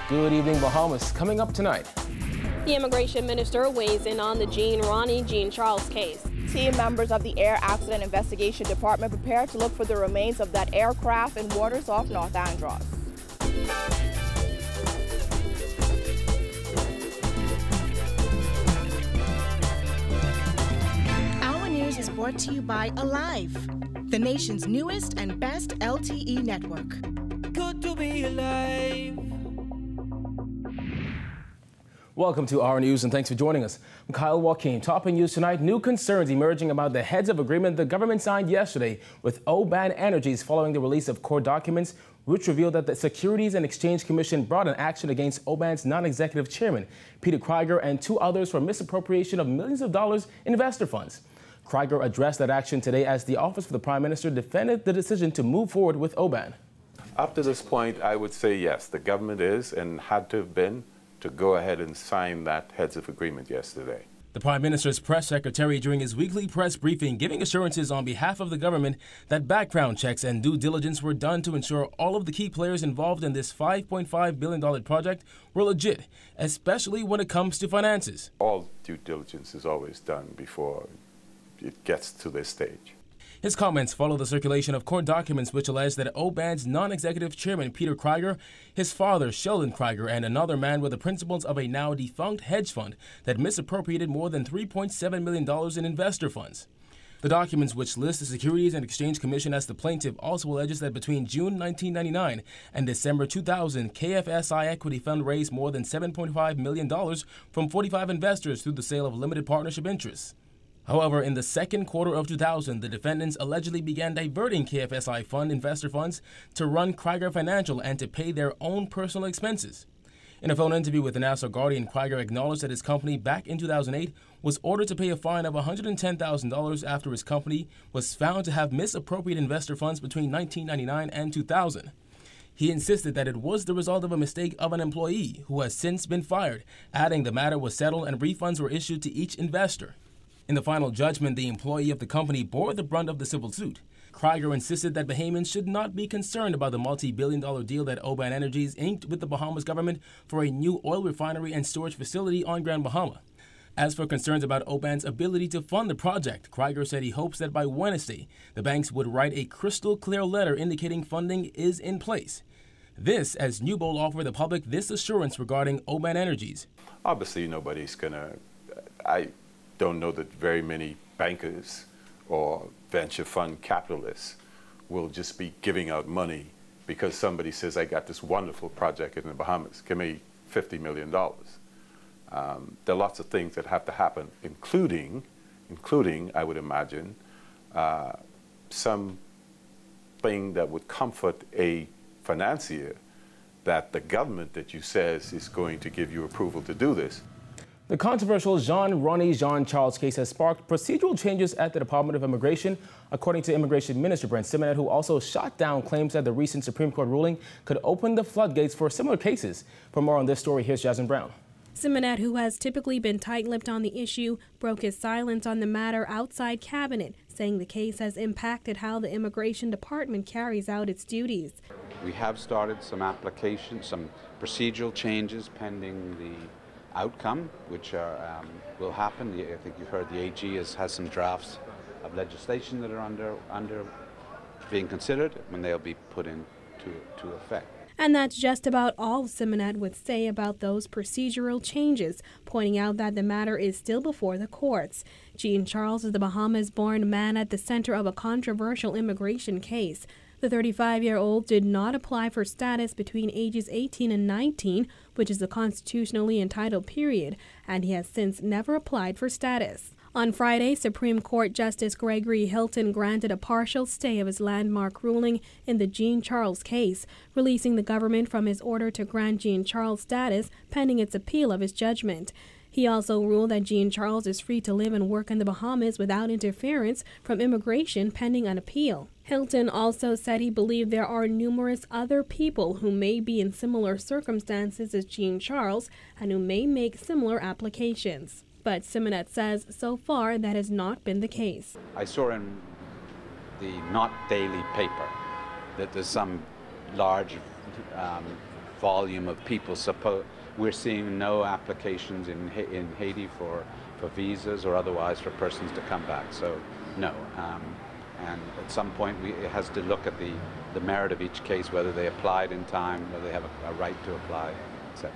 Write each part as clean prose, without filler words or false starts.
Good evening, Bahamas. Coming up tonight. The immigration minister weighs in on the Jean Charles case. Team members of the Air Accident Investigation Department prepare to look for the remains of that aircraft in waters off North Andros. Our news is brought to you by Alive, the nation's newest and best LTE network. Good to be alive. Welcome to our news and thanks for joining us. I'm Kyle Joaquin. Topping news tonight, new concerns emerging about the heads of agreement the government signed yesterday with OBAN Energies following the release of court documents which revealed that the Securities and Exchange Commission brought an action against OBAN's non-executive chairman, Peter Krieger, and two others for misappropriation of millions of dollars in investor funds. Krieger addressed that action today as the Office of the Prime Minister defended the decision to move forward with OBAN. Up to this point, I would say yes, the government is and had to have been to go ahead and sign that heads of agreement yesterday. The Prime Minister's press secretary during his weekly press briefing giving assurances on behalf of the government that background checks and due diligence were done to ensure all of the key players involved in this $5.5 billion project were legit, especially when it comes to finances. All due diligence is always done before it gets to this stage. His comments follow the circulation of court documents which allege that OBAN's non-executive chairman, Peter Krieger, his father, Sheldon Krieger, and another man were the principals of a now-defunct hedge fund that misappropriated more than $3.7 million in investor funds. The documents, which list the Securities and Exchange Commission as the plaintiff, also alleges that between June 1999 and December 2000, KFSI Equity Fund raised more than $7.5 million from 45 investors through the sale of limited partnership interests. However, in the second quarter of 2000, the defendants allegedly began diverting KFSI fund investor funds to run Krieger Financial and to pay their own personal expenses. In a phone interview with the Nassau Guardian, Krieger acknowledged that his company back in 2008 was ordered to pay a fine of $110,000 after his company was found to have misappropriated investor funds between 1999 and 2000. He insisted that it was the result of a mistake of an employee who has since been fired, adding the matter was settled and refunds were issued to each investor. In the final judgment, the employee of the company bore the brunt of the civil suit. Krieger insisted that Bahamians should not be concerned about the multi-billion-dollar deal that OBAN Energies inked with the Bahamas government for a new oil refinery and storage facility on Grand Bahama. As for concerns about OBAN's ability to fund the project, Krieger said he hopes that by Wednesday, the banks would write a crystal-clear letter indicating funding is in place. This as NEWBOLD offered the public this assurance regarding OBAN Energies. Obviously, nobody's going to... I don't know that very many bankers or venture fund capitalists will just be giving out money because somebody says, I got this wonderful project in the Bahamas, give me $50 million. There are lots of things that have to happen, including, I would imagine, something that would comfort a financier that the government that you says is going to give you approval to do this. The controversial Jean Charles case has sparked procedural changes at the Department of Immigration, according to Immigration Minister Brent Simonet, who also shot down claims that the recent Supreme Court ruling could open the floodgates for similar cases. For more on this story, here's Jasmine Brown. Simonet, who has typically been tight-lipped on the issue, broke his silence on the matter outside Cabinet, saying the case has impacted how the Immigration Department carries out its duties. We have started some applications, some procedural changes pending the outcome, which will happen. I think you've heard the AG has some drafts of legislation that are under being considered when they'll be put into effect. And that's just about all Simonet would say about those procedural changes, pointing out that the matter is still before the courts. Jean Charles is the Bahamas-born man at the center of a controversial immigration case. The 35-year-old did not apply for status between ages 18 and 19, which is the constitutionally entitled period, and he has since never applied for status. On Friday, Supreme Court Justice Gregory Hilton granted a partial stay of his landmark ruling in the Jean Charles case, releasing the government from his order to grant Jean Charles status pending its appeal of his judgment. He also ruled that Jean Charles is free to live and work in the Bahamas without interference from immigration pending an appeal. Hilton also said he believed there are numerous other people who may be in similar circumstances as Jean Charles and who may make similar applications. But Simonet says so far that has not been the case. I saw in the Not Daily paper that there's some large volume of people. We're seeing no applications in Haiti for visas or otherwise for persons to come back. So no. And at some point it has to look at the merit of each case, whether they applied in time, whether they have a right to apply, etc.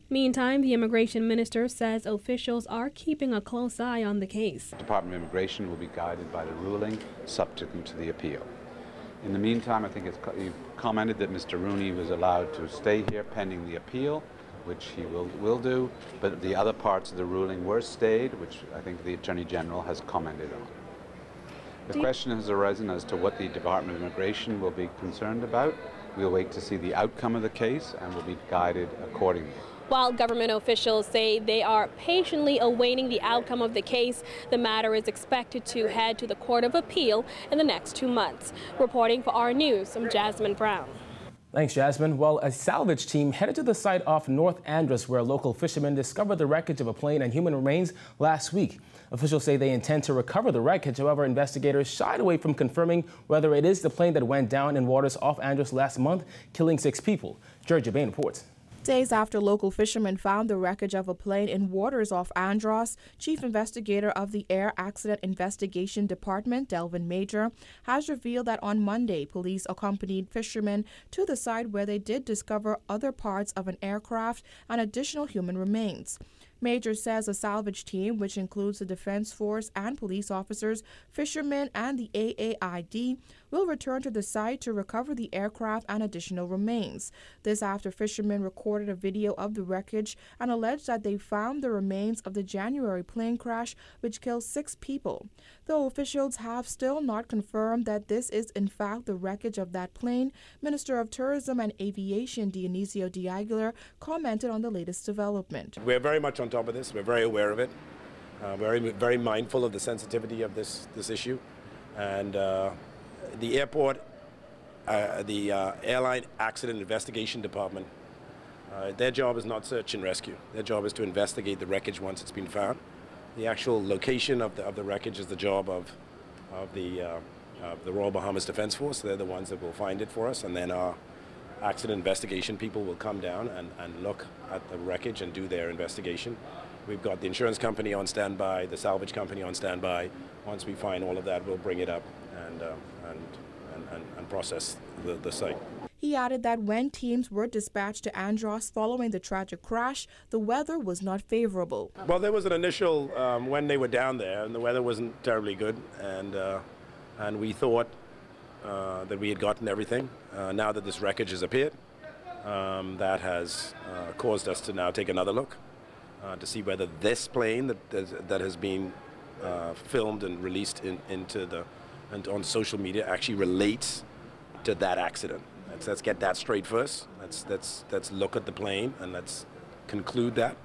Meantime, the immigration minister says officials are keeping a close eye on the case. The Department of Immigration will be guided by the ruling subsequent to the appeal. In the meantime, I think you've commented that Mr. Rooney was allowed to stay here pending the appeal, which he will do, but the other parts of the ruling were stayed, which I think the Attorney General has commented on. The question has arisen as to what the Department of Immigration will be concerned about. We'll wait to see the outcome of the case and will be guided accordingly. While government officials say they are patiently awaiting the outcome of the case, the matter is expected to head to the Court of Appeal in the next 2 months. Reporting for our News, I'm Jasmine Brown. Thanks, Jasmine. Well, a salvage team headed to the site off North Andros where local fishermen discovered the wreckage of a plane and human remains last week. Officials say they intend to recover the wreckage. However, investigators shied away from confirming whether it is the plane that went down in waters off Andros last month, killing 6 people. GIORGIO, BAIN reports. Days after local fishermen found the wreckage of a plane in waters off Andros, Chief Investigator of the Air Accident Investigation Department, Delvin Major, has revealed that on Monday, police accompanied fishermen to the site where they did discover other parts of an aircraft and additional human remains. Major says a salvage team, which includes the Defense Force and police officers, fishermen, and the AAID, will return to the site to recover the aircraft and additional remains. This after fishermen recorded a video of the wreckage and alleged that they found the remains of the January plane crash, which killed 6 people. Though officials have still not confirmed that this is in fact the wreckage of that plane, Minister of Tourism and Aviation DIONISIO commented on the latest development. We're very much on top of this. We're very aware of it. Very mindful of the sensitivity of this issue. And the airport, the Airline Accident Investigation Department, their job is not search and rescue. Their job is to investigate the wreckage once it's been found. The actual location of the wreckage is the job of the Royal Bahamas Defense Force. They're the ones that will find it for us, and then our accident investigation people will come down and look at the wreckage and do their investigation. We've got the insurance company on standby, the salvage company on standby. Once we find all of that, we'll bring it up and process the site. He added that when teams were dispatched to Andros following the tragic crash, the weather was not favorable. Well, there was an initial, when they were down there, and the weather wasn't terribly good, and we thought that we had gotten everything. Now that this wreckage has appeared, that has caused us to now take another look to see whether this plane that has been filmed and released and on social media actually relates to that accident. Let's get that straight first. Let's look at the plane and let's conclude that,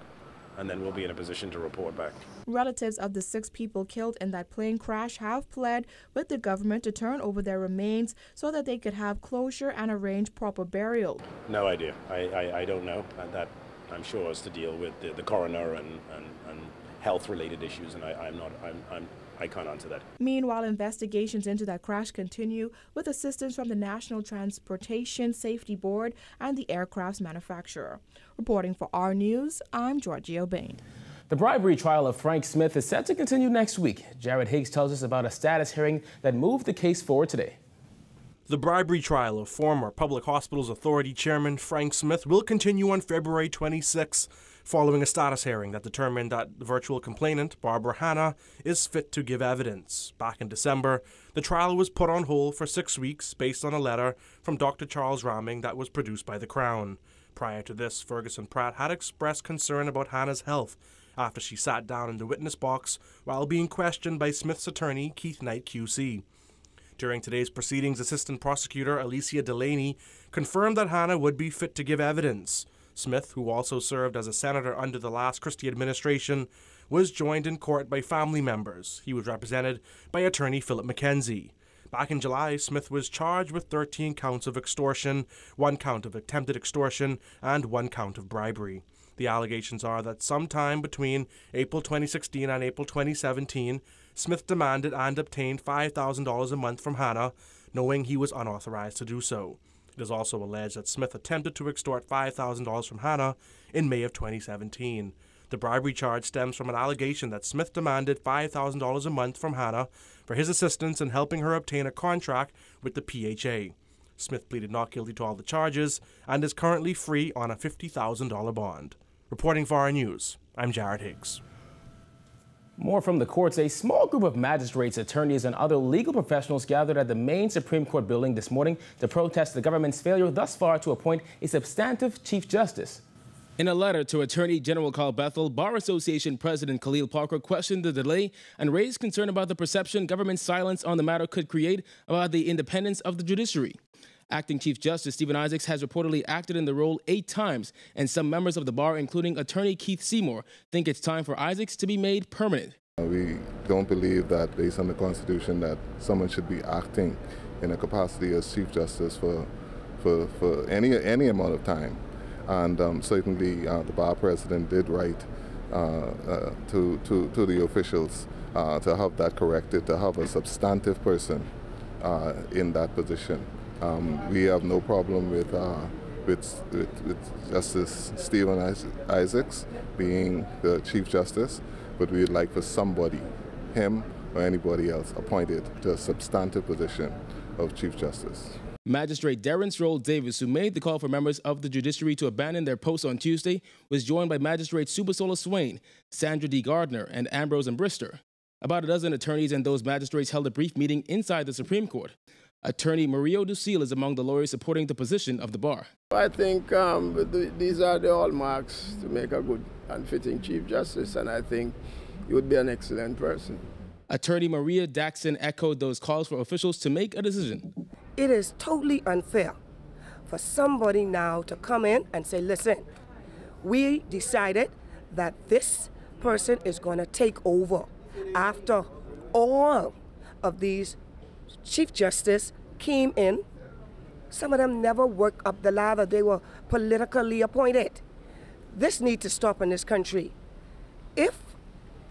and then we'll be in a position to report back. Relatives of the 6 people killed in that plane crash have pled with the government to turn over their remains so that they could have closure and arrange proper burial. No idea. I don't know. That I'm sure is to deal with the coroner and health-related issues, and I can't answer that. Meanwhile, investigations into that crash continue with assistance from the National Transportation Safety Board and the aircraft's manufacturer. Reporting for our News, I'm GIORGIO, BAIN. The bribery trial of Frank Smith is set to continue next week. Jared Higgs tells us about a status hearing that moved the case forward today. The bribery trial of former Public Hospitals Authority Chairman Frank Smith will continue on February 26, following a status hearing that determined that the virtual complainant, Barbara Hanna, is fit to give evidence. Back in December, the trial was put on hold for 6 weeks based on a letter from Dr. Charles Ramming that was produced by the Crown. Prior to this, Ferguson Pratt had expressed concern about Hanna's health after she sat down in the witness box while being questioned by Smith's attorney, Keith Knight QC. During today's proceedings, Assistant Prosecutor Alicia Delaney confirmed that Hanna would be fit to give evidence. Smith, who also served as a senator under the last Christie administration, was joined in court by family members. He was represented by attorney Philip McKenzie. Back in July, Smith was charged with 13 counts of extortion, 1 count of attempted extortion, and 1 count of bribery. The allegations are that sometime between April 2016 and April 2017, Smith demanded and obtained $5,000 a month from Hanna, knowing he was unauthorized to do so. It is also alleged that Smith attempted to extort $5,000 from Hannah in May of 2017. The bribery charge stems from an allegation that Smith demanded $5,000 a month from Hannah for his assistance in helping her obtain a contract with the PHA. Smith pleaded not guilty to all the charges and is currently free on a $50,000 bond. Reporting for our news, I'm Jared Higgs. More from the courts. A small group of magistrates, attorneys, and other legal professionals gathered at the Maine Supreme Court building this morning to protest the government's failure thus far to appoint a substantive Chief Justice. In a letter to Attorney General Carl Bethel, Bar Association President Khalil Parker questioned the delay and raised concern about the perception government silence on the matter could create about the independence of the judiciary. Acting Chief Justice Stephen Isaacs has reportedly acted in the role 8 times, and some members of the bar, including attorney Keith Seymour, think it's time for Isaacs to be made permanent. We don't believe that, based on the Constitution, that someone should be acting in a capacity as Chief Justice for any amount of time. And certainly the bar president did write to the officials to have that corrected, to have a substantive person in that position. We have no problem with Justice Stephen Isaacs being the Chief Justice, but we'd like for somebody, him or anybody else, appointed to a substantive position of Chief Justice. Magistrate Darren Stroll Davis, who made the call for members of the judiciary to abandon their posts on Tuesday, was joined by Magistrate Supersola Swain, Sandra D. Gardner, and Ambrose and Brister. About a dozen attorneys and those magistrates held a brief meeting inside the Supreme Court. Attorney Mario Ducille is among the lawyers supporting the position of the bar. I think these are the hallmarks to make a good and fitting Chief Justice, and I think he would be an excellent person. Attorney Maria Daxon echoed those calls for officials to make a decision. It is totally unfair for somebody now to come in and say, listen, we decided that this person is going to take over after all of these Chief Justice came in. Some of them never worked up the ladder. They were politically appointed. This needs to stop in this country. If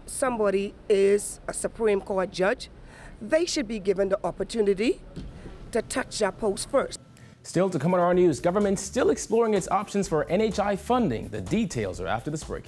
somebody is a Supreme Court judge, they should be given the opportunity to touch that post first. Still to come on our news, government still exploring its options for NHI funding. The details are after this break.